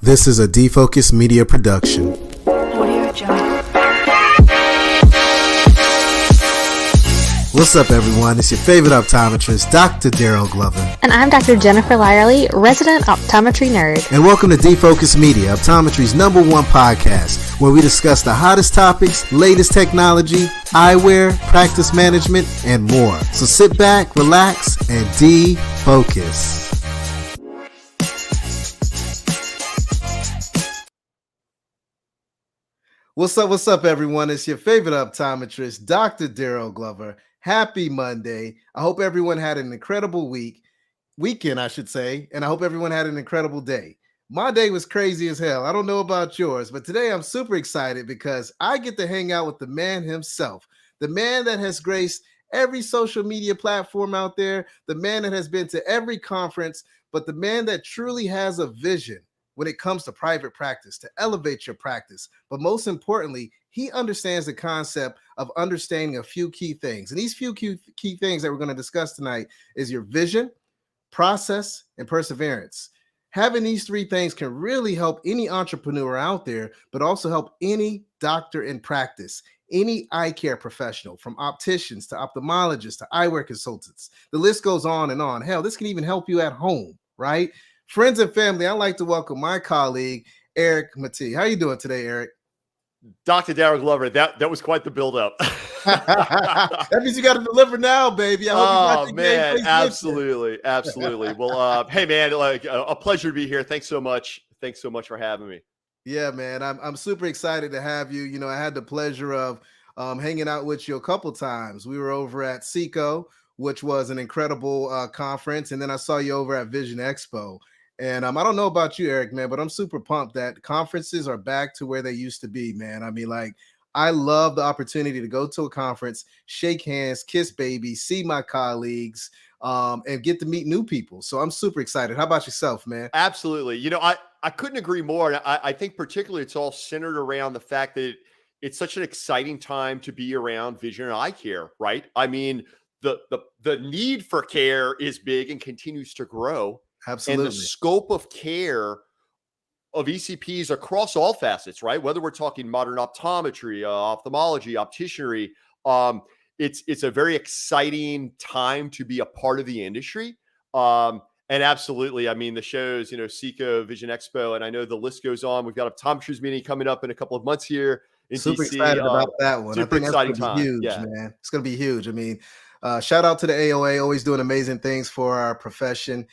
This is a Defocus Media production. Audio Jungle. What's up, everyone? It's your favorite optometrist, Dr. Daryl Glover. And I'm Dr. Jennifer Lyerly, resident optometry nerd. And welcome to Defocus Media, optometry's #1 podcast, where we discuss the hottest topics, latest technology, eyewear, practice management, and more. So sit back, relax, and defocus. What's up, everyone? It's your favorite optometrist, Dr. Daryl Glover. Happy Monday. I hope everyone had an incredible weekend, I should say, and I hope everyone had an incredible day. My day was crazy as hell. I don't know about yours, but today I'm super excited because I get to hang out with the man himself, the man that has graced every social media platform out there, the man that has been to every conference, but the man that truly has a vision when it comes to private practice, to elevate your practice. But most importantly, he understands the concept of understanding a few key things. And these few key things that we're going to discuss tonight is your vision, process, and perseverance. Having these three things can really help any entrepreneur out there, but also help any doctor in practice, any eye care professional, from opticians to ophthalmologists to eyewear consultants. The list goes on and on. Hell, this can even help you at home, right? Friends and family, I'd like to welcome my colleague, Erich Mattei. How are you doing today, Eric? Dr. Daryl Glover, that was quite the build-up. That means you got to deliver now, baby. Oh, man, absolutely. Well, hey, man, a pleasure to be here. Thanks so much for having me. Yeah, man, I'm super excited to have you. You know, I had the pleasure of hanging out with you a couple times. We were over at SECO, which was an incredible conference, and then I saw you over at Vision Expo. And I don't know about you, Eric, man, but I'm super pumped that conferences are back to where they used to be, man. I mean, like, I love the opportunity to go to a conference, shake hands, kiss babies, see my colleagues, and get to meet new people. So I'm super excited. How about yourself, man? Absolutely. You know, I couldn't agree more. And I think particularly it's all centered around the fact that it's such an exciting time to be around vision and eye care, right? I mean, the need for care is big and continues to grow. Absolutely. And the scope of care of ECPs across all facets, right? Whether we're talking modern optometry, ophthalmology, opticianry, it's a very exciting time to be a part of the industry. And absolutely, I mean, the shows, you know, SECO, Vision Expo, and I know the list goes on. We've got Optometries meeting coming up in a couple of months here in super DC. Excited about that one. Super I think exciting that's gonna time. be huge, Yeah. man. It's going to be huge. I mean, shout out to the AOA, always doing amazing things for our profession.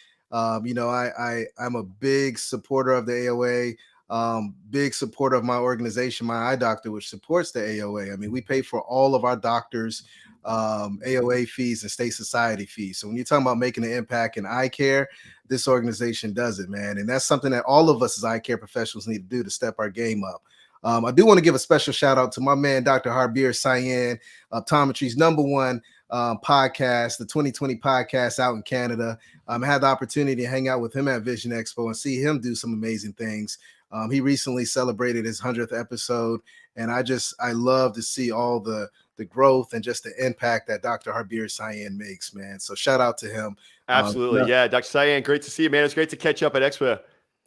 You know, I'm a big supporter of the AOA, big supporter of my organization, my eye doctor, which supports the AOA. I mean, we pay for all of our doctors' AOA fees and state society fees. So when you're talking about making an impact in eye care, this organization does it, man. And that's something that all of us as eye care professionals need to do to step our game up. I do want to give a special shout out to my man, Dr. Harbir Sayan, Optometry's #1 podcast, the 2020 podcast out in Canada. I had the opportunity to hang out with him at Vision Expo and see him do some amazing things. He recently celebrated his 100th episode, and I love to see all the growth and just the impact that Dr. Harbir Sayan makes, man. So shout out to him. Absolutely. Yeah, Dr. Sayan, great to see you, man. It's great to catch up at Expo.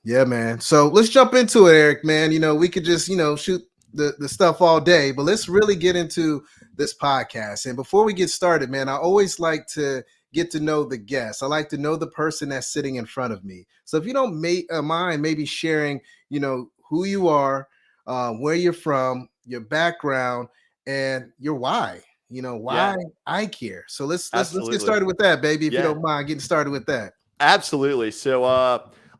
Yeah, man. So let's jump into it, Eric, man. You know, we could just, shoot the stuff all day, but let's really get into this podcast. And before we get started, man, I always like to get to know the guest. I like to know the person that's sitting in front of me. So if you don't mind maybe sharing, who you are, where you're from, your background, and your why, why eye care. So let's get started with that, baby. If you don't mind getting started with that. Absolutely. So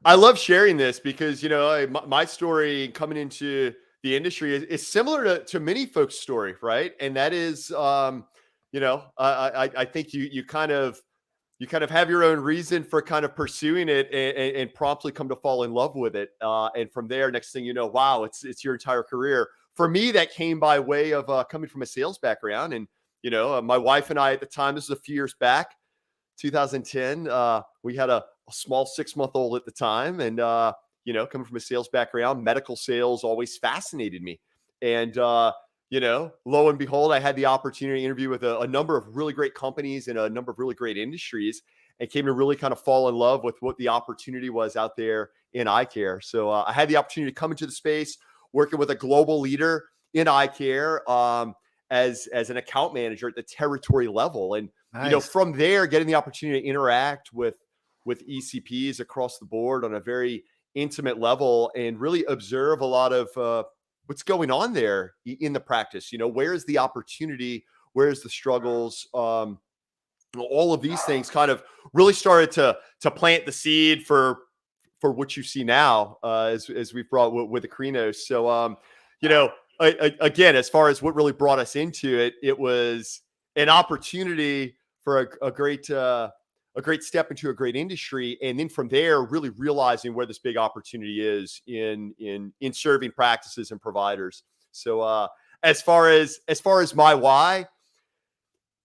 I love sharing this because, my story coming into the industry is similar to many folks' story, right? And that is, I think you kind of have your own reason for kind of pursuing it and promptly come to fall in love with it. And from there, next thing you know, wow, it's your entire career. For me, that came by way of coming from a sales background. And, my wife and I at the time, this is a few years back, 2010, we had a small 6-month-old at the time. And, coming from a sales background, medical sales always fascinated me. And, lo and behold, I had the opportunity to interview with a number of really great companies and a number of really great industries. and came to really kind of fall in love with what the opportunity was out there in eye care. So I had the opportunity to come into the space, working with a global leader in eye care as an account manager at the territory level. And, Nice. from there, getting the opportunity to interact with ECPs across the board on a very intimate level and really observe a lot of what's going on there in the practice. Where's the opportunity? Where's the struggles? All of these things kind of really started to plant the seed for what you see now as we've brought with Akrinos. So, again, as far as what really brought us into it, it was an opportunity for a great step into a great industry, and then from there, really realizing where this big opportunity is in serving practices and providers. So, as far as my why,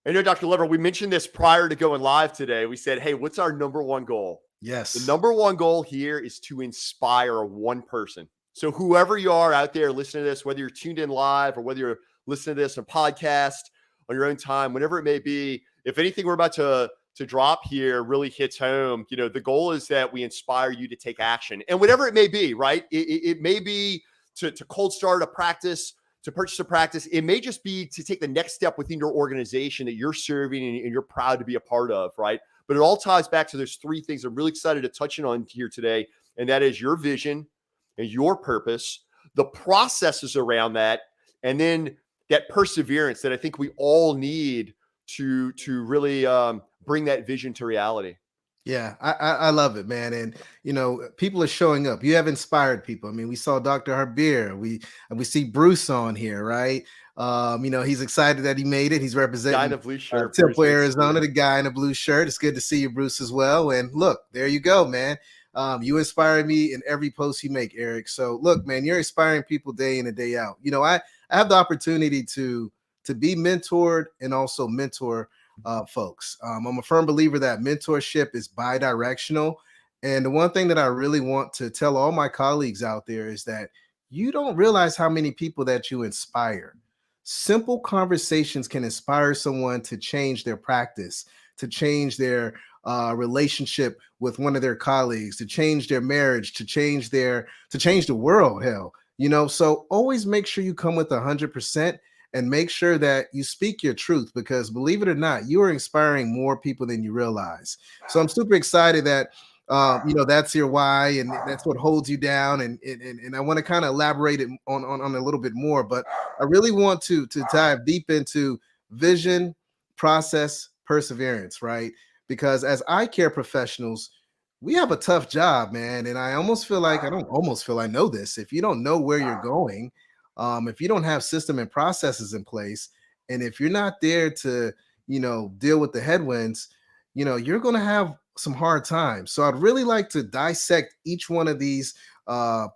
I know, Dr. Lever, we mentioned this prior to going live today. We said, hey, what's our number one goal? Yes. The number one goal here is to inspire one person. So whoever you are out there listening to this, whether you're tuned in live or whether you're listening to this on podcast on your own time, whatever it may be, if anything we're about to drop here really hits home, the goal is that we inspire you to take action. And whatever it may be, right? It may be to cold start a practice, to purchase a practice. It may just be to take the next step within your organization that you're serving and you're proud to be a part of, right? But it all ties back to there's three things I'm really excited to touch on here today, and that is your vision and your purpose, the processes around that, and then that perseverance that I think we all need to really bring that vision to reality. Yeah, I love it, man. And people are showing up. You have inspired people. I mean, we saw Dr. Harbier. We see Bruce on here, right? He's excited that he made it. He's representing Guy in a blue shirt, Temple, Arizona, the guy in a blue shirt. It's good to see you, Bruce, as well. And look, there you go, man. You inspire me in every post you make, Eric. So look, man, you're inspiring people day in and day out. I have the opportunity to be mentored and also mentor folks. I'm a firm believer that mentorship is bi-directional. And the one thing that I really want to tell all my colleagues out there is that you don't realize how many people that you inspire. Simple conversations can inspire someone to change their practice, to change their relationship with one of their colleagues, to change their marriage, to change the world. Hell, so always make sure you come with 100%. And make sure that you speak your truth, because believe it or not, you are inspiring more people than you realize. So I'm super excited that that's your why, and that's what holds you down. And I want to kind of elaborate it on a little bit more, but I really want to dive deep into vision, process, perseverance, right? Because as eye care professionals, we have a tough job, man. And I know this. If you don't know where you're going, if you don't have system and processes in place, and if you're not there to, deal with the headwinds, you're going to have some hard times. So I'd really like to dissect each one of these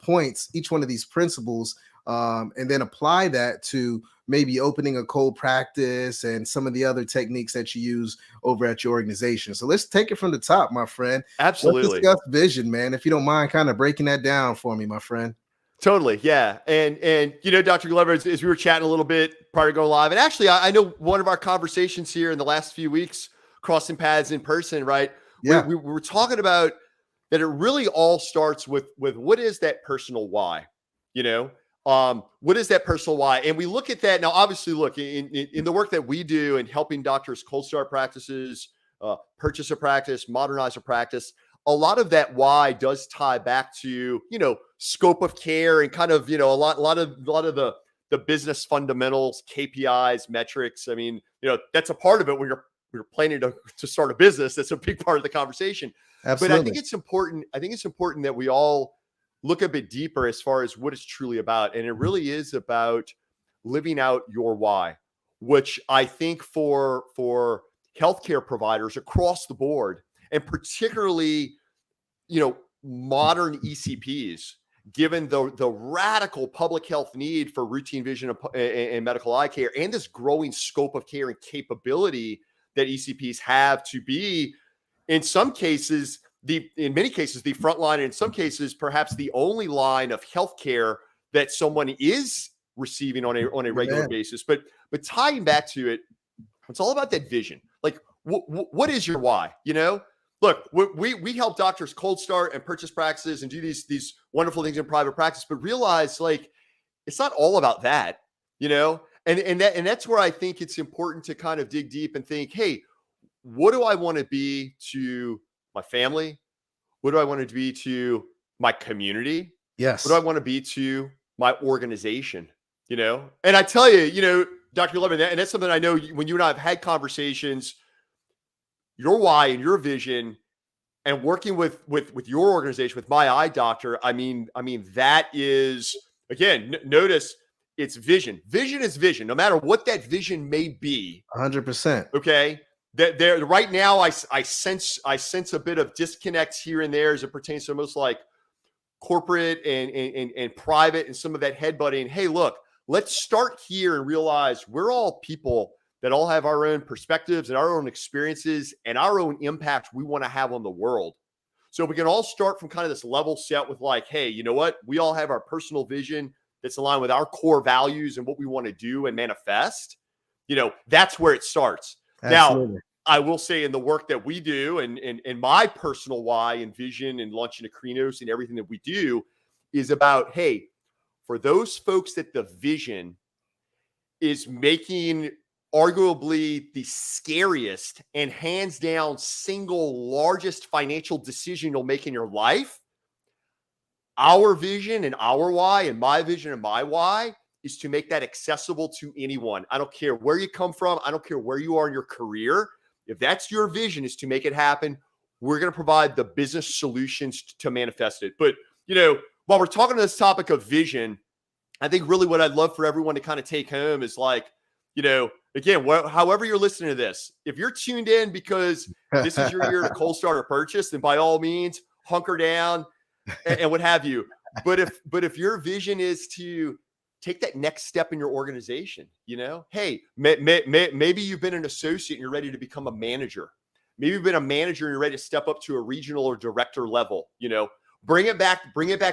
points, each one of these principles, and then apply that to maybe opening a cold practice and some of the other techniques that you use over at your organization. So let's take it from the top, my friend. Absolutely. Let's discuss vision, man. If you don't mind kind of breaking that down for me, my friend. Totally. Yeah. And Dr. Glover, as we were chatting a little bit prior to going live, and actually I know one of our conversations here in the last few weeks, crossing paths in person, right? Yeah. We were talking about that it really all starts with what is that personal why, what is that personal why? And we look at that now, obviously, look in the work that we do in helping doctors cold start practices, purchase a practice, modernize a practice. A lot of that why does tie back to, scope of care and kind of, a lot of the business fundamentals, KPIs, metrics. I mean, that's a part of it when you're planning to start a business. That's a big part of the conversation. Absolutely. But I think it's important that we all look a bit deeper as far as what it's truly about. And it really is about living out your why, which I think for healthcare providers across the board, and particularly, modern ECPs, given the radical public health need for routine vision and medical eye care, and this growing scope of care and capability that ECPs have to be, in some cases, in many cases, the front line, and in some cases, perhaps the only line of healthcare that someone is receiving on a regular basis. But tying back to it, it's all about that vision. Like, what is your why? look, we help doctors cold start and purchase practices and do these wonderful things in private practice, but realize like it's not all about that, you know? And that's where I think it's important to kind of dig deep and think, hey, what do I want to be to my family? What do I want to be to my community? What do I Yes. want to be to my organization? You know, and I tell you, you know, Dr. Levin, and that's something I know when you and I have had conversations, your why and your vision and working with your organization, with my eye doctor. I mean, that is, again, notice it's vision. Vision is vision, no matter what that vision may be. 100%. Okay. That there right now, I sense a bit of disconnect here and there as it pertains to most like corporate and private and some of that headbutting. Hey, look, let's start here and realize we're all people that all have our own perspectives and our own experiences and our own impact we want to have on the world. So we can all start from kind of this level set with like, hey, you know what? We all have our personal vision that's aligned with our core values and what we want to do and manifest. You know, that's where it starts. Now, Absolutely. I will say in the work that we do and my personal why and vision and launching Akrinos and everything that we do is about, hey, for those folks that the vision is making arguably the scariest and hands down single largest financial decision you'll make in your life, our vision and our why and my vision and my why is to make that accessible to anyone. I don't care where you come from. I don't care where you are in your career. If that's your vision, is to make it happen, we're going to provide the business solutions to manifest it. But, you know, while we're talking to this topic of vision, I think really what I'd love for everyone to kind of take home is like, you know, again, however you're listening to this, if you're tuned in because this is your year to cold start or purchase, then by all means, hunker down and what have you. But if your vision is to take that next step in your organization, you know, hey, maybe you've been an associate and you're ready to become a manager. Maybe you've been a manager and you're ready to step up to a regional or director level, you know, bring it back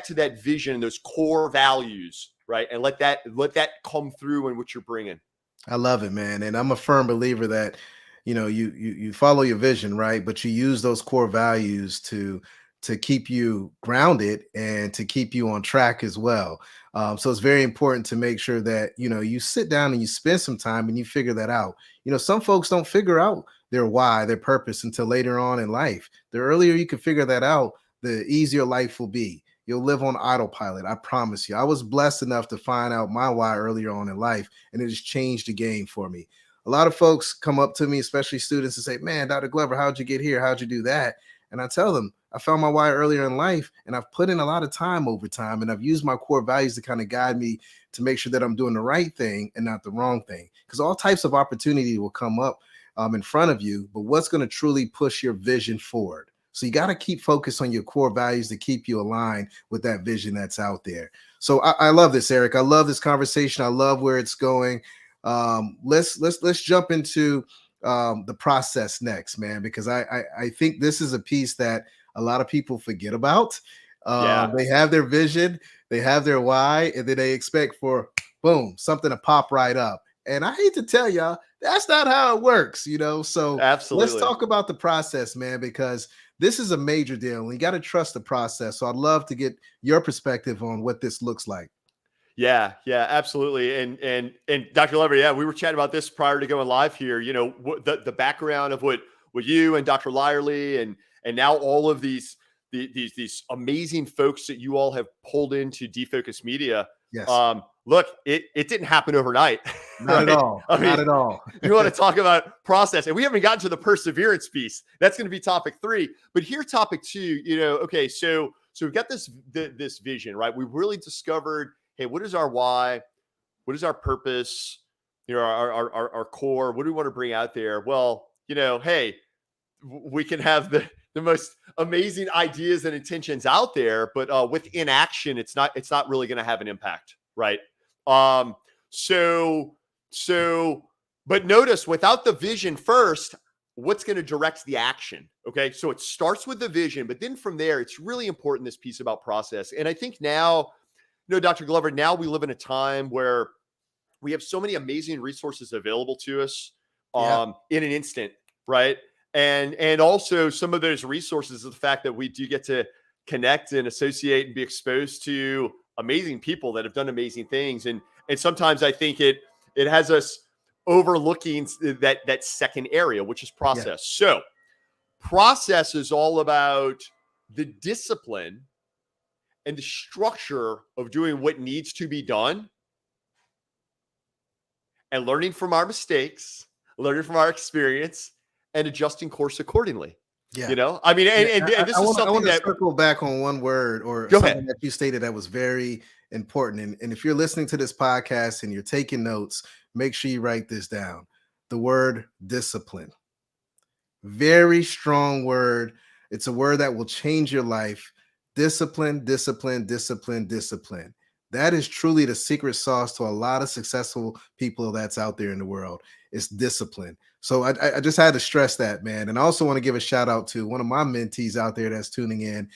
to that vision, those core values, right? And let that come through in what you're bringing. I love it, man. And I'm a firm believer that, you know, you follow your vision, right? But you use those core values to keep you grounded and to keep you on track as well. So it's very important to make sure that, you know, you sit down and you spend some time and you figure that out. You know, some folks don't figure out their why, their purpose until later on in life. The earlier you can figure that out, the easier life will be. You'll live on autopilot. I promise you. I was blessed enough to find out my why earlier on in life, and it has changed the game for me. A lot of folks come up to me, especially students, and say, "Man, Dr. Glover, how'd you get here? How'd you do that?" And I tell them, I found my why earlier in life, and I've put in a lot of time over time, and I've used my core values to kind of guide me to make sure that I'm doing the right thing and not the wrong thing. Because all types of opportunity will come up in front of you, but what's going to truly push your vision forward? So you got to keep focused on your core values to keep you aligned with that vision that's out there. So I love this, Eric. I love this conversation. I love where it's going. Let's jump into the process next, man, because I think this is a piece that a lot of people forget about. Yeah. They have their vision, they have their why, and then they expect for boom something to pop right up. And I hate to tell y'all, that's not how it works, you know. So let's Absolutely. talk about the process, man, because this is a major deal. And you got to trust the process. So I'd love to get your perspective on what this looks like. Yeah, absolutely. And Dr. Lever, yeah, we were chatting about this prior to going live here. You know, the background of what you and Dr. Lyerly and now all of these amazing folks that you all have pulled into Defocus Media. Yes. Look, it didn't happen overnight. Not right? at all. I mean, Not at all. You want to talk about process, and we haven't gotten to the perseverance piece. That's going to be topic 3. But here, topic 2. You know, okay, so we've got this vision, right? We've really discovered, hey, what is our why? What is our purpose? You know, our core. What do we want to bring out there? Well, you know, hey, we can have the most amazing ideas and intentions out there, but with inaction, it's not really going to have an impact, right? So, but notice without the vision first, what's going to direct the action? Okay. So it starts with the vision, but then from there, it's really important, this piece about process. And I think now, you know, Dr. Glover, now we live in a time where we have so many amazing resources available to us in an instant, right? And also some of those resources is the fact that we do get to connect and associate and be exposed to amazing people that have done amazing things. And sometimes I think it has us overlooking that second area, which is process. So process is all about the discipline and the structure of doing what needs to be done and learning from our mistakes, learning from our experience, and adjusting course accordingly. Yeah. You know, I mean, and this is something I want to that circle back on one word or go something ahead. that you stated that was very important. And if you're listening to this podcast and you're taking notes, make sure you write this down. The word discipline. Very strong word. It's a word that will change your life. Discipline, discipline, discipline, discipline. That is truly the secret sauce to a lot of successful people that's out there in the world. It's discipline. So I just had to stress that, man. And I also want to give a shout out to one of my mentees out there that's tuning in,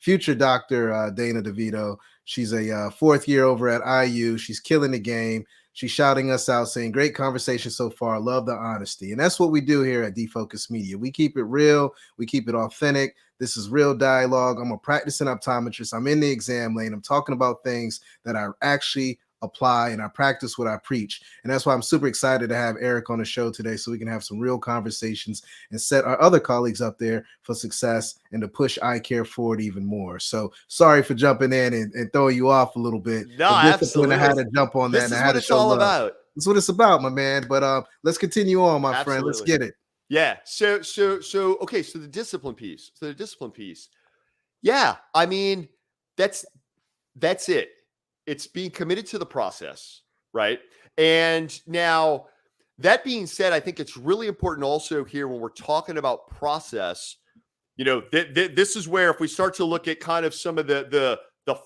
future Dr. Dana DeVito. She's a fourth year over at IU. She's killing the game. She's shouting us out, saying, great conversation so far. Love the honesty. And that's what we do here at Defocus Media. We keep it real. We keep it authentic. This is real dialogue. I'm a practicing optometrist. I'm in the exam lane. I'm talking about things that I actually apply and I practice what I preach. And that's why I'm super excited to have Erich on the show today so we can have some real conversations and set our other colleagues up there for success and to push Eyecare forward even more. So sorry for jumping in and throwing you off a little bit. No, absolutely. I had to jump on that. This and is I had what to it's show all love. about. That's what it's about, my man. But let's continue on, my friend. Let's Absolutely. get it. Yeah. So okay. So the discipline piece. Yeah. I mean, that's it. It's being committed to the process, right? And now, that being said, I think it's really important also here when we're talking about process. You know, this is where if we start to look at kind of some of the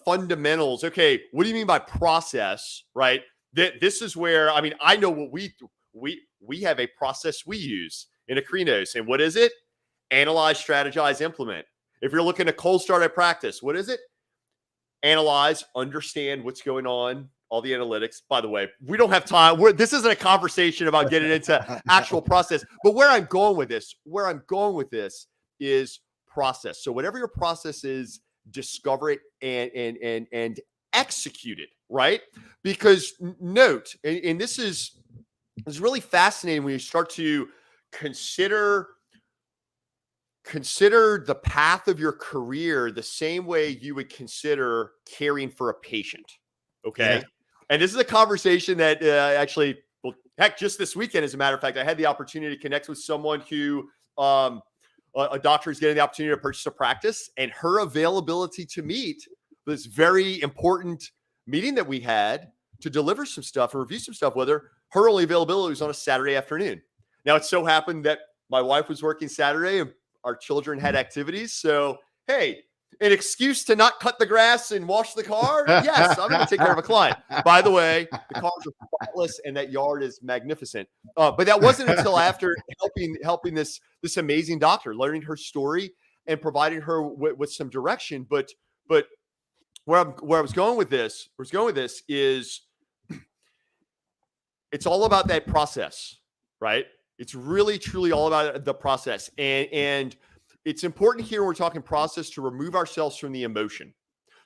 fundamentals. Okay, what do you mean by process, right? This is where, I mean, I know what we have a process we use in Akrinos, and what is it? Analyze, strategize, implement. If you're looking at cold start at practice, what is it? Analyze, understand what's going on, all the analytics. By the way, we don't have time. This isn't a conversation about getting into actual process, but where I'm going with this is process. So whatever your process is, discover it and execute it, right? Because note, and this is really fascinating when you start to consider the path of your career the same way you would consider caring for a patient. Okay. Yeah. And this is a conversation that actually, well, heck, just this weekend, as a matter of fact, I had the opportunity to connect with someone who, a doctor is getting the opportunity to purchase a practice, and her availability to meet this very important meeting that we had to deliver some stuff and review some stuff with her. Her only availability was on a Saturday afternoon. Now, it so happened that my wife was working Saturday and our children had activities. So, hey, an excuse to not cut the grass and wash the car? Yes, I'm going to take care of a client. By the way, the cars are spotless and that yard is magnificent. But that wasn't until after helping this amazing doctor, learning her story and providing her with some direction. But where I was going with this is it's all about that process, right? It's really, truly all about the process. And it's important here when we're talking process to remove ourselves from the emotion.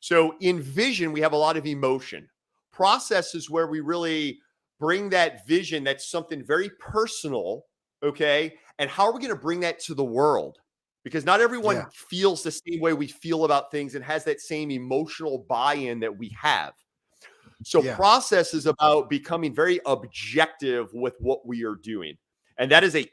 So in vision, we have a lot of emotion. Process is where we really bring that vision. That's something very personal, okay? And how are we going to bring that to the world? Because not everyone feels the same way we feel about things and has that same emotional buy-in that we have. So process is about becoming very objective with what we are doing. And that is a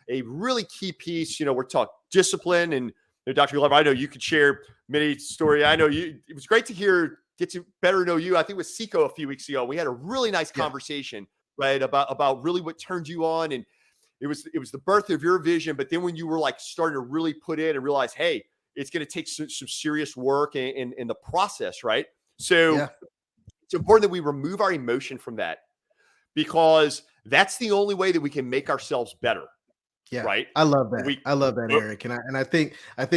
really key piece. You know, we're talking discipline, and Dr. Glover, I know you could share many stories. I know it was great to get to better know you. I think with Seco a few weeks ago, we had a really nice conversation, right? About really what turned you on. And it was the birth of your vision. But then when you were like starting to really put in and realize, hey, it's going to take some serious work in the process, right? So it's important that we remove our emotion from that, because that's the only way that we can make ourselves better. Yeah. Right. I love that. I love that, Erich. And I think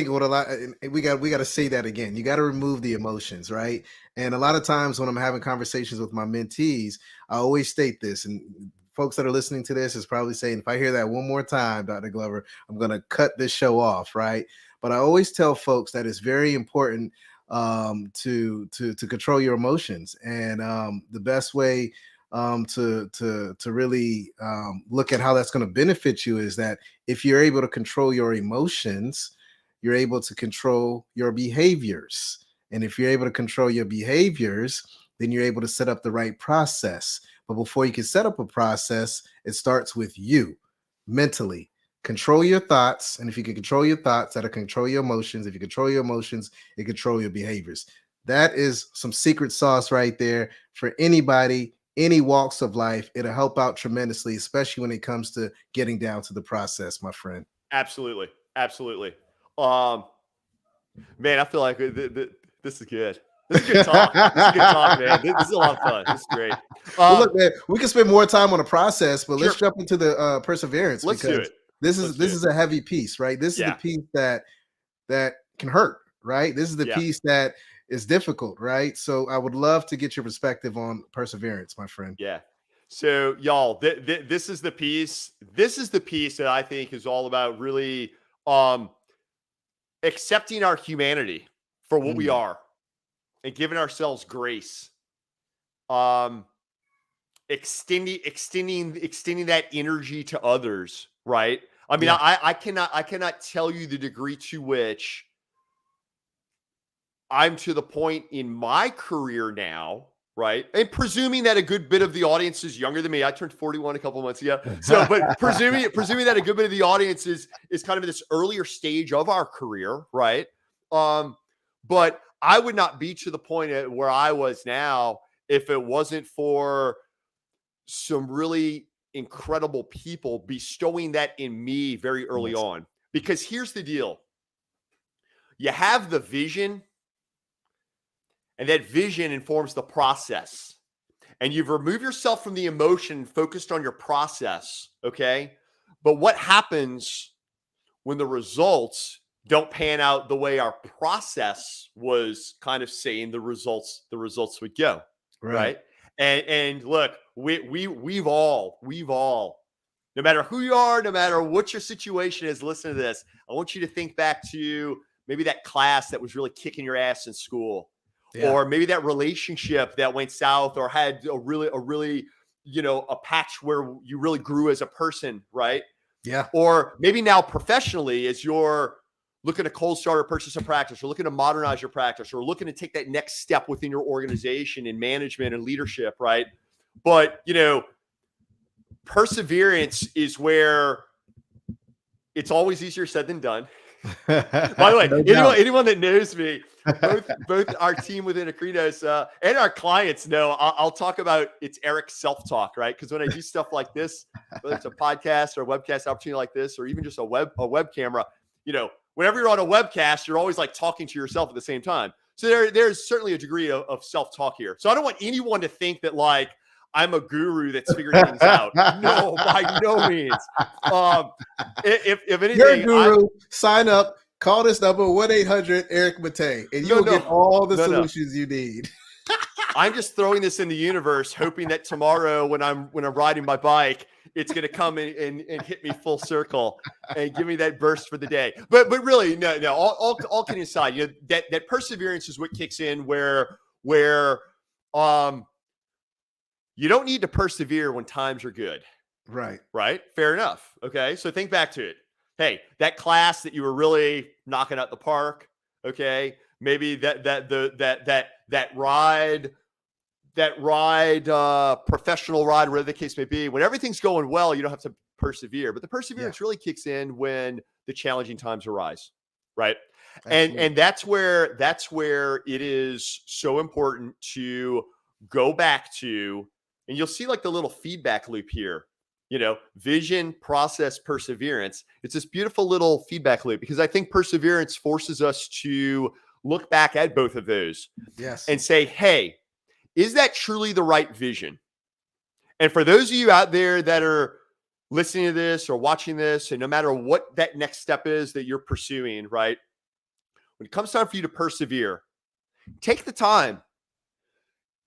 what a lot, we got to say that again. You got to remove the emotions, right? And a lot of times when I'm having conversations with my mentees, I always state this, and folks that are listening to this is probably saying, if I hear that one more time, Dr. Glover, I'm going to cut this show off, right? But I always tell folks that it's very important to control your emotions, and the best way to really look at how that's going to benefit you is that if you're able to control your emotions, you're able to control your behaviors. And if you're able to control your behaviors, then you're able to set up the right process. But before you can set up a process, it starts with you mentally. Control your thoughts. And if you can control your thoughts, that'll control your emotions. If you control your emotions, it control your behaviors. That is some secret sauce right there for anybody, any walks of life. It'll help out tremendously, especially when it comes to getting down to the process, my friend. Absolutely. Absolutely. Man, I feel like this is good. This is good talk. This is good talk, man. This is a lot of fun. This is great. Well, look, man, we can spend more time on the process, but let's Sure. jump into the perseverance. Let's do it. This is a heavy piece, right? This is the piece that can hurt, right? This is the piece that is difficult, right? So I would love to get your perspective on perseverance, my friend. Yeah. So y'all, this is the piece. This is the piece that I think is all about really accepting our humanity for what we are and giving ourselves grace. Extending that energy to others, right? I mean, I cannot tell you the degree to which I'm to the point in my career now, right? And presuming that a good bit of the audience is younger than me. I turned 41 a couple of months ago. So, but presuming that a good bit of the audience is kind of in this earlier stage of our career, right? But I would not be to the point at where I was now if it wasn't for some really incredible people bestowing that in me very early on. Because here's the deal. You have the vision, and that vision informs the process. And you've removed yourself from the emotion, focused on your process, okay? But what happens when the results don't pan out the way our process was kind of saying the results would go, right? And look, we've all, no matter who you are, no matter what your situation is, listen to this. I want you to think back to maybe that class that was really kicking your ass in school, or maybe that relationship that went south, or had a really, a patch where you really grew as a person, right? Yeah. Or maybe now professionally, as you're looking to cold start or purchase a practice, or looking to modernize your practice, or looking to take that next step within your organization in management and leadership, right? But, perseverance is where it's always easier said than done. By the way, anyone that knows me, both our team within Akrinos and our clients know I'll talk about it's Erich self-talk, right? Because when I do stuff like this, whether it's a podcast or a webcast opportunity like this, or even just a web camera, whenever you're on a webcast, you're always like talking to yourself at the same time. So there's certainly a degree of self-talk here. So I don't want anyone to think that like I'm a guru that's figuring things out. No, by no means. If anything, you're a guru. Sign up. Call this number 1-800 Erich Mattei, and you'll get all the solutions you need. I'm just throwing this in the universe, hoping that tomorrow when I'm riding my bike, it's going to come in and hit me full circle and give me that burst for the day. But really, no. All kidding aside, that perseverance is what kicks in where you don't need to persevere when times are good. Right. Fair enough. Okay. So think back to it. Hey, that class that you were really knocking out the park. Okay. Maybe that ride, professional ride, whatever the case may be, when everything's going well, you don't have to persevere, but the perseverance really kicks in when the challenging times arise. Right. And that's where it is so important to go back to, and you'll see like the little feedback loop here, vision, process, perseverance. It's this beautiful little feedback loop, because I think perseverance forces us to look back at both of those and say, hey, is that truly the right vision? And for those of you out there that are listening to this or watching this, and no matter what that next step is that you're pursuing, right? When it comes time for you to persevere, take the time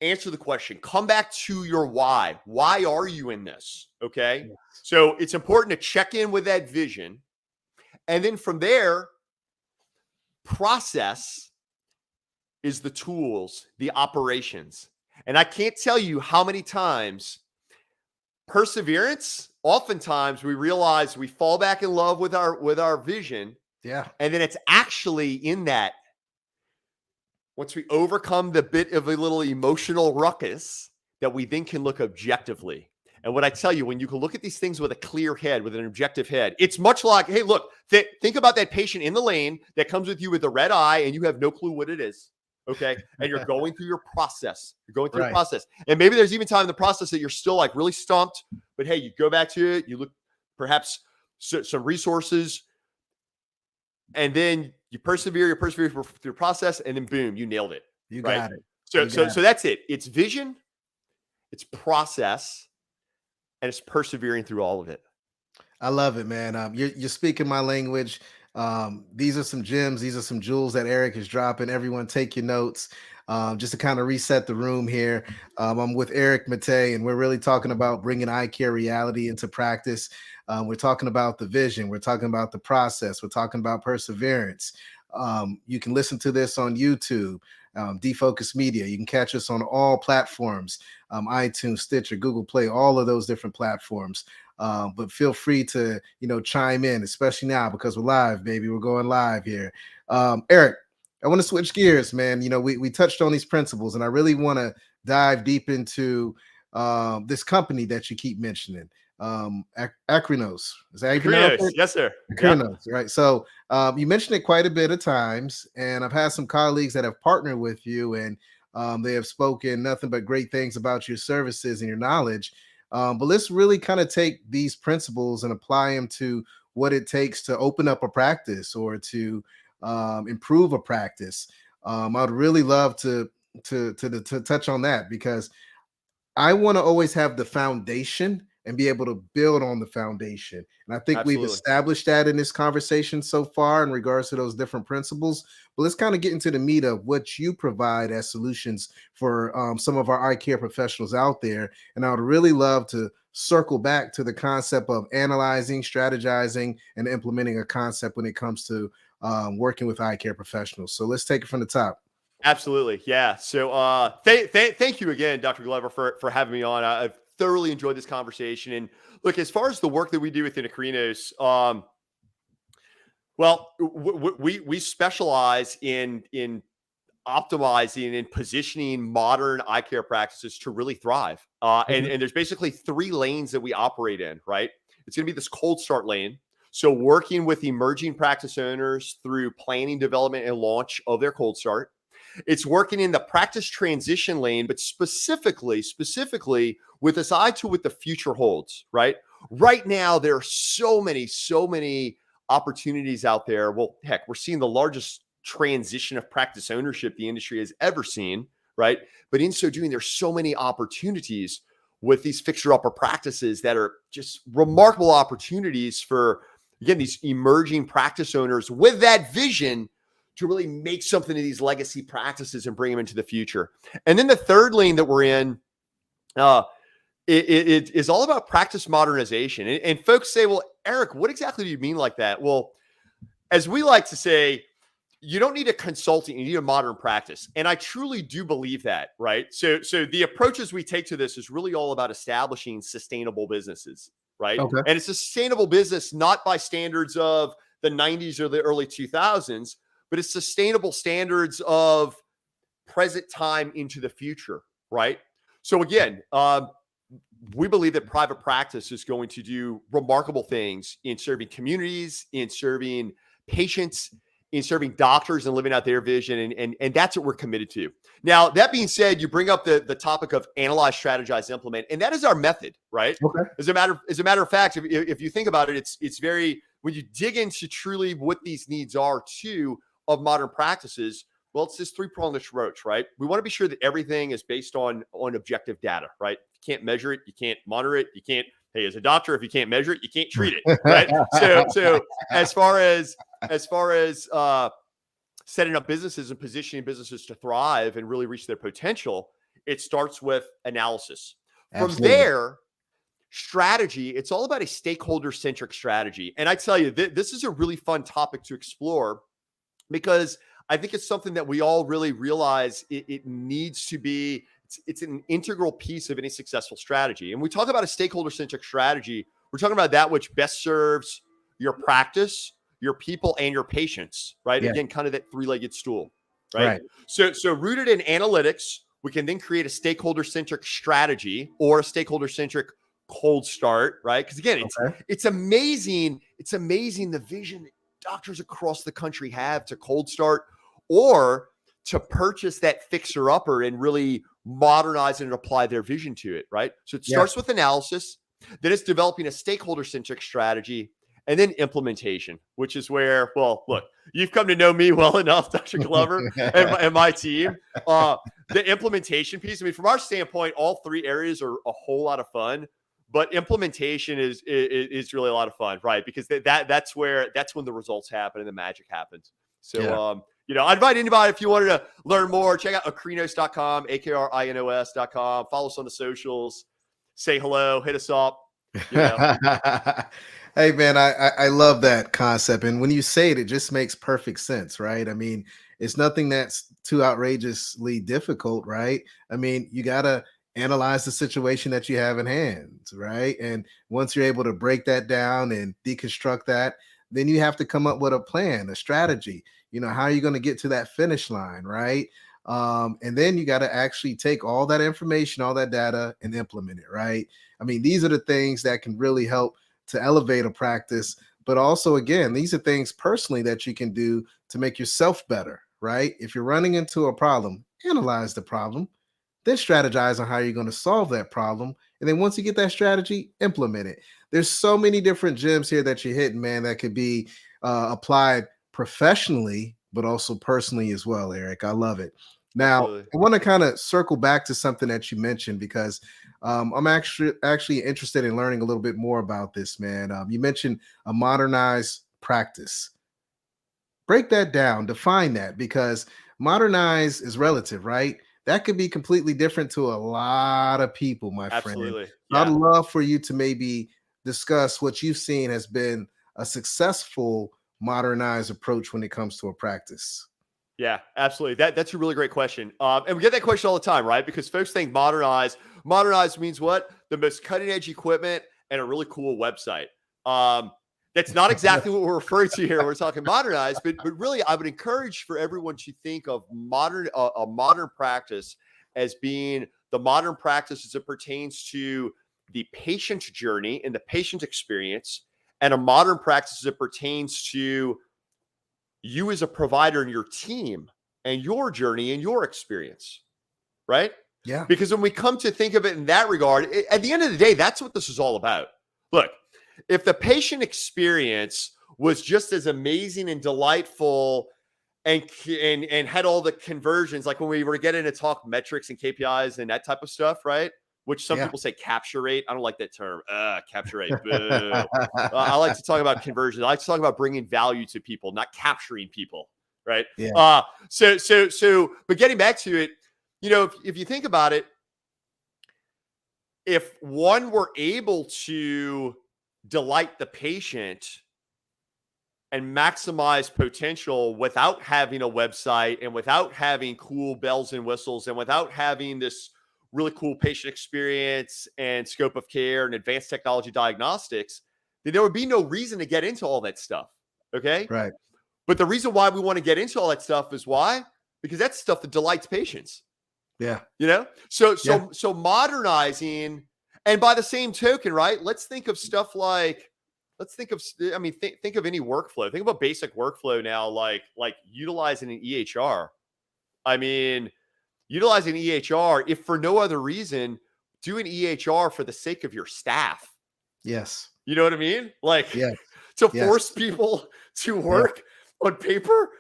answer the question. Come back to your why. Why are you in this? Okay. Yes. So it's important to check in with that vision. And then from there, process is the tools, the operations. And I can't tell you how many times perseverance, oftentimes we realize we fall back in love with our vision. Yeah. And then it's actually in that, once we overcome the bit of a little emotional ruckus, that we then can look objectively. And what I tell you, when you can look at these things with a clear head, with an objective head, it's much like, hey, look, think about that patient in the lane that comes with you with a red eye and you have no clue what it is. Okay. And you're going through your process. You're going through Right. your process. And maybe there's even time in the process that you're still like really stumped, but hey, you go back to it, you look perhaps some resources, and then you persevere through the process, and then boom, you nailed it. You right? got it. So that's it. It's vision, it's process, and it's persevering through all of it. I love it, man. You're speaking my language. These are some gems. These are some jewels that Erich is dropping. Everyone, take your notes. Just to kind of reset the room here. I'm with Erich Mattei, and we're really talking about bringing eye care reality into practice. We're talking about the vision. We're talking about the process. We're talking about perseverance. You can listen to this on YouTube, Defocus Media. You can catch us on all platforms, iTunes, Stitcher, Google Play, all of those different platforms. But feel free to, chime in, especially now because we're live, baby. We're going live here. Erich, I want to switch gears, man. We touched on these principles, and I really want to dive deep into this company that you keep mentioning, Akrinos. Is that Akrinos? Yes, sir. Akrinos, right? So you mentioned it quite a bit of times, and I've had some colleagues that have partnered with you, and they have spoken nothing but great things about your services and your knowledge. But let's really kind of take these principles and apply them to what it takes to open up a practice or to improve a practice. I'd really love to touch on that because I want to always have the foundation and be able to build on the foundation. And I think Absolutely. we've established that in this conversation so far in regards to those different principles. But let's kind of get into the meat of what you provide as solutions for some of our eye care professionals out there. And I would really love to circle back to the concept of analyzing, strategizing, and implementing a concept when it comes to working with eye care professionals. So let's take it from the top. Absolutely. Yeah. So thank you again, Dr. Glover, for having me on. I've thoroughly enjoyed this conversation. And look, as far as the work that we do within Akrinos, we specialize in optimizing and positioning modern eye care practices to really thrive. And there's basically 3 lanes that we operate in, right? It's going to be this cold start lane. So working with emerging practice owners through planning, development, and launch of their cold start. It's working in the practice transition lane, but specifically with this eye to what the future holds, right? Right now, there are so many opportunities out there. Well, heck, we're seeing the largest transition of practice ownership the industry has ever seen, right? But in so doing, there's so many opportunities with these fixer-upper practices that are just remarkable opportunities for, again, these emerging practice owners with that vision to really make something of these legacy practices and bring them into the future. And then the third lane that we're in, it is all about practice modernization. And folks say, well, Erich, what exactly do you mean like that? Well, as we like to say, you don't need a consultant, you need a modern practice. And I truly do believe that, right? So the approaches we take to this is really all about establishing sustainable businesses, right? Okay. And it's a sustainable business, not by standards of the 90s or the early 2000s, but it's sustainable standards of present time into the future, right? So again, we believe that private practice is going to do remarkable things in serving communities, in serving patients, in serving doctors and living out their vision. And that's what we're committed to. Now, that being said, you bring up the topic of analyze, strategize, implement, and that is our method, right? Okay. As a matter of fact, if you think about it, it's very, when you dig into truly what these needs are too, of modern practices, well, it's this 3-pronged approach, right? We want to be sure that everything is based on objective data, right? You can't measure it, you can't monitor it, you can't. Hey, as a doctor, if you can't measure it, you can't treat it, right? So as far as setting up businesses and positioning businesses to thrive and really reach their potential, it starts with analysis. Absolutely. From there, strategy, it's all about a stakeholder-centric strategy. And I tell you, this is a really fun topic to explore because I think it's something that we all really realize it needs to be, it's an integral piece of any successful strategy. And we talk about a stakeholder-centric strategy, we're talking about that which best serves your practice, your people, and your patients, right? Yeah. Again, kind of that three-legged stool, right? Right. So rooted in analytics, we can then create a stakeholder-centric strategy or a stakeholder-centric cold start, right? Because again, it's amazing. It's amazing the vision that doctors across the country have to cold start or to purchase that fixer upper and really modernize and apply their vision to it, right? So it starts with analysis, then it's developing a stakeholder-centric strategy, and then implementation, which is where, well, look, you've come to know me well enough, Dr. Glover, and my team. The implementation piece, I mean, from our standpoint, all three areas are a whole lot of fun, but implementation is really a lot of fun, right? Because that's when the results happen and the magic happens. So, I invite anybody, if you wanted to learn more, check out Akrinos.com, Akrinos.com. Follow us on the socials. Say hello, hit us up. Hey man, I love that concept. And when you say it, it just makes perfect sense, right? I mean, it's nothing that's too outrageously difficult, right? I mean, you gotta analyze the situation that you have in hand, right? And once you're able to break that down and deconstruct that, then you have to come up with a plan, a strategy. How are you going to get to that finish line, right? And then you got to actually take all that information, all that data, and implement it, right? I mean, these are the things that can really help to elevate a practice, but also, again, these are things personally that you can do to make yourself better, right? If you're running into a problem, analyze the problem, then strategize on how you're going to solve that problem. And then once you get that strategy, implement it. There's so many different gems here that you're hitting, man, that could be applied professionally, but also personally as well, Eric. I love it. Now, Absolutely. I want to kind of circle back to something that you mentioned because I'm actually interested in learning a little bit more about this, man. You mentioned a modernized practice. Break that down, define that, because modernize is relative, right? That could be completely different to a lot of people, my friend. Absolutely. I'd love for you to maybe discuss what you've seen has been a successful modernized approach when it comes to a practice. Yeah, absolutely. That's a really great question. And we get that question all the time, right? Because folks think modernize. Modernize means what? The most cutting edge equipment and a really cool website. That's not exactly what we're referring to here. We're talking modernize, but really, I would encourage for everyone to think of a modern practice as being the modern practice as it pertains to the patient journey and the patient experience, and a modern practice as it pertains to you as a provider and your team and your journey and your experience, right? Yeah. Because when we come to think of it in that regard, at the end of the day, that's what this is all about. Look, if the patient experience was just as amazing and delightful and had all the conversions, like when we were getting to talk metrics and KPIs and that type of stuff, right? Which some people say capture rate. I don't like that term. Capture rate. I like to talk about conversion. I like to talk about bringing value to people, not capturing people, right? Yeah. But getting back to it, if you think about it, if one were able to delight the patient and maximize potential without having a website and without having cool bells and whistles and without having this really cool patient experience and scope of care and advanced technology diagnostics, then there would be no reason to get into all that stuff. Okay. Right. But the reason why we want to get into all that stuff is why? Because that's stuff that delights patients. Yeah. So modernizing, and by the same token, right? Let's think of stuff like, think of any workflow. Think of a basic workflow now, like utilizing an EHR. I mean, utilizing EHR, if for no other reason, do an EHR for the sake of your staff. Yes. You know what I mean? Like force people to work on paper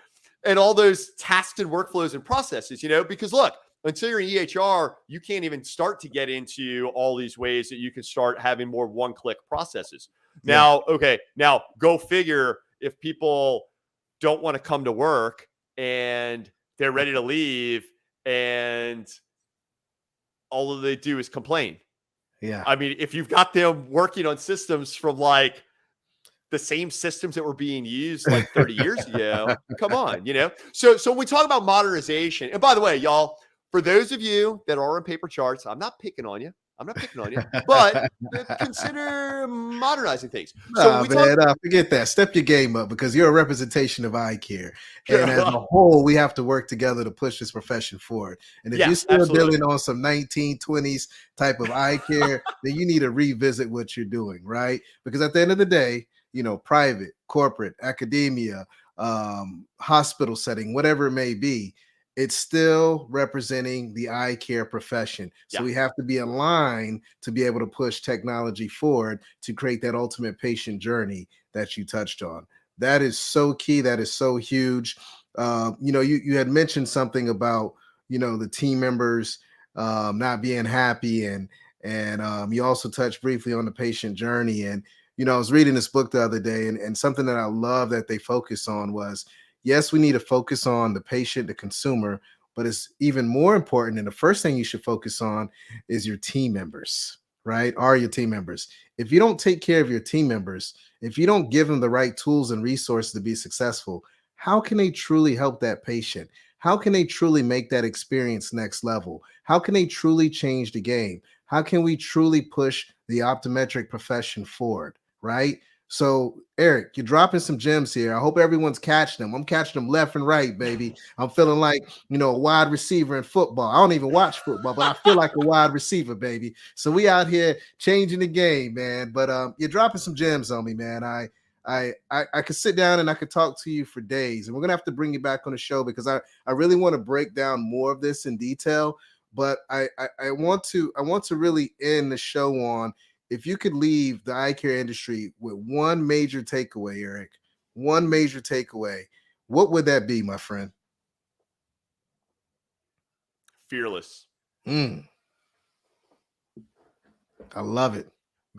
and all those tasks and workflows and processes, because look, until you're in EHR, you can't even start to get into all these ways that you can start having more one-click processes. Now, now go figure if people don't want to come to work and they're ready to leave and all they do is complain. Yeah. I mean, if you've got them working on systems from like the same systems that were being used like 30 years ago, come on, So when we talk about modernization, and by the way, y'all, for those of you that are on paper charts, I'm not picking on you. But consider modernizing things. Nah, man, forget that. Step your game up because you're a representation of Eyecare. And as a whole, we have to work together to push this profession forward. And if you're still dealing on some 1920s type of Eyecare, then you need to revisit what you're doing, right? Because at the end of the day, private, corporate, academia, hospital setting, whatever it may be, it's still representing the eye care profession. So we have to be aligned to be able to push technology forward to create that ultimate patient journey that you touched on. That is so key. That is so huge. You had mentioned something about, the team members not being happy and you also touched briefly on the patient journey. And, I was reading this book the other day and something that I love that they focus on was, yes, we need to focus on the patient, the consumer, but it's even more important. And the first thing you should focus on is your team members, right? Are your team members. If you don't take care of your team members, if you don't give them the right tools and resources to be successful, how can they truly help that patient? How can they truly make that experience next level? How can they truly change the game? How can we truly push the optometric profession forward, right? So, Eric, you're dropping some gems here. I hope everyone's catching them. I'm catching them left and right, baby. I'm feeling like, a wide receiver in football. I don't even watch football, but I feel like a wide receiver, baby. So we out here changing the game, man. But you're dropping some gems on me, man. I could sit down and I could talk to you for days. And we're going to have to bring you back on the show because I really want to break down more of this in detail. But I want to really end the show on, if you could leave the eye care industry with one major takeaway, Eric, one major takeaway, what would that be, my friend? Fearless. I love it.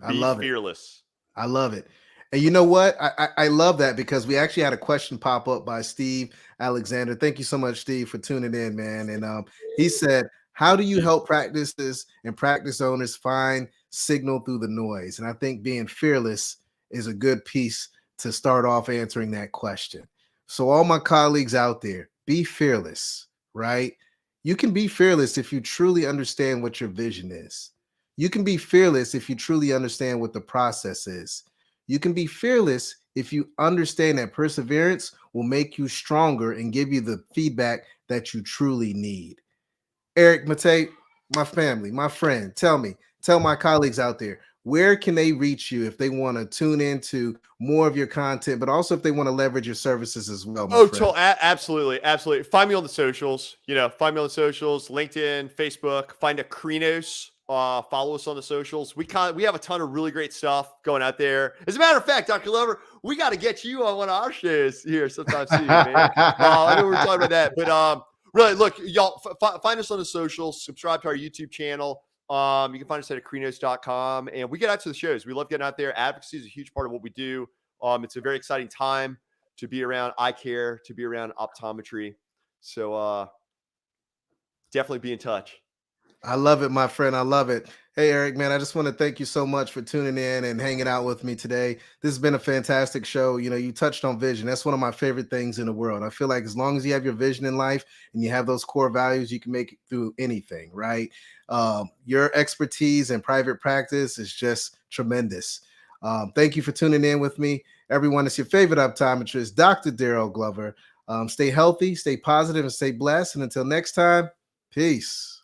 Fearless. I love it. And you know what? I love that because we actually had a question pop up by Steve Alexander. Thank you so much, Steve, for tuning in, man. And he said, how do you help practices and practice owners find signal through the noise? And I think being fearless is a good piece to start off answering that question. So all my colleagues out there, be fearless, right? You can be fearless if you truly understand what your vision is. You can be fearless if you truly understand what the process is. You can be fearless if you understand that perseverance will make you stronger and give you the feedback that you truly need. Erich Mattei, my family, my friend, tell my colleagues out there, where can they reach you if they want to tune into more of your content, but also if they want to leverage your services as well? Absolutely. Find me on the socials, LinkedIn, Facebook, find Akrinos, follow us on the socials. We have a ton of really great stuff going out there. As a matter of fact, Dr. Glover, we got to get you on one of our shows here sometime soon, man. I know we're talking about that, but really, look, y'all, find us on the socials, subscribe to our YouTube channel. You can find us at Akrinos.com, and we get out to the shows. We love getting out there. Advocacy is a huge part of what we do. It's a very exciting time to be around eye care, to be around optometry. So definitely be in touch. I love it, my friend. I love it. Hey, Eric, man, I just want to thank you so much for tuning in and hanging out with me today. This has been a fantastic show. You touched on vision. That's one of my favorite things in the world. I feel like as long as you have your vision in life and you have those core values, you can make it through anything, right? Your expertise in private practice is just tremendous. Thank you for tuning in with me. Everyone, it's your favorite optometrist, Dr. Daryl Glover. Stay healthy, stay positive, and stay blessed. And until next time, peace.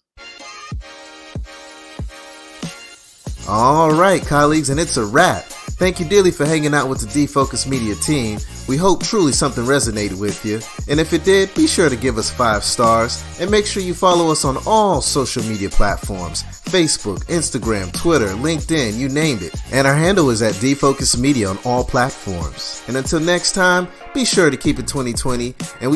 All right, colleagues, and it's a wrap. Thank you dearly for hanging out with the Defocus Media team. We hope truly something resonated with you. And if it did, be sure to give us 5 stars and make sure you follow us on all social media platforms: Facebook, Instagram, Twitter, LinkedIn, you named it. And our handle is at Defocus Media on all platforms. And until next time, be sure to keep it 2020, and we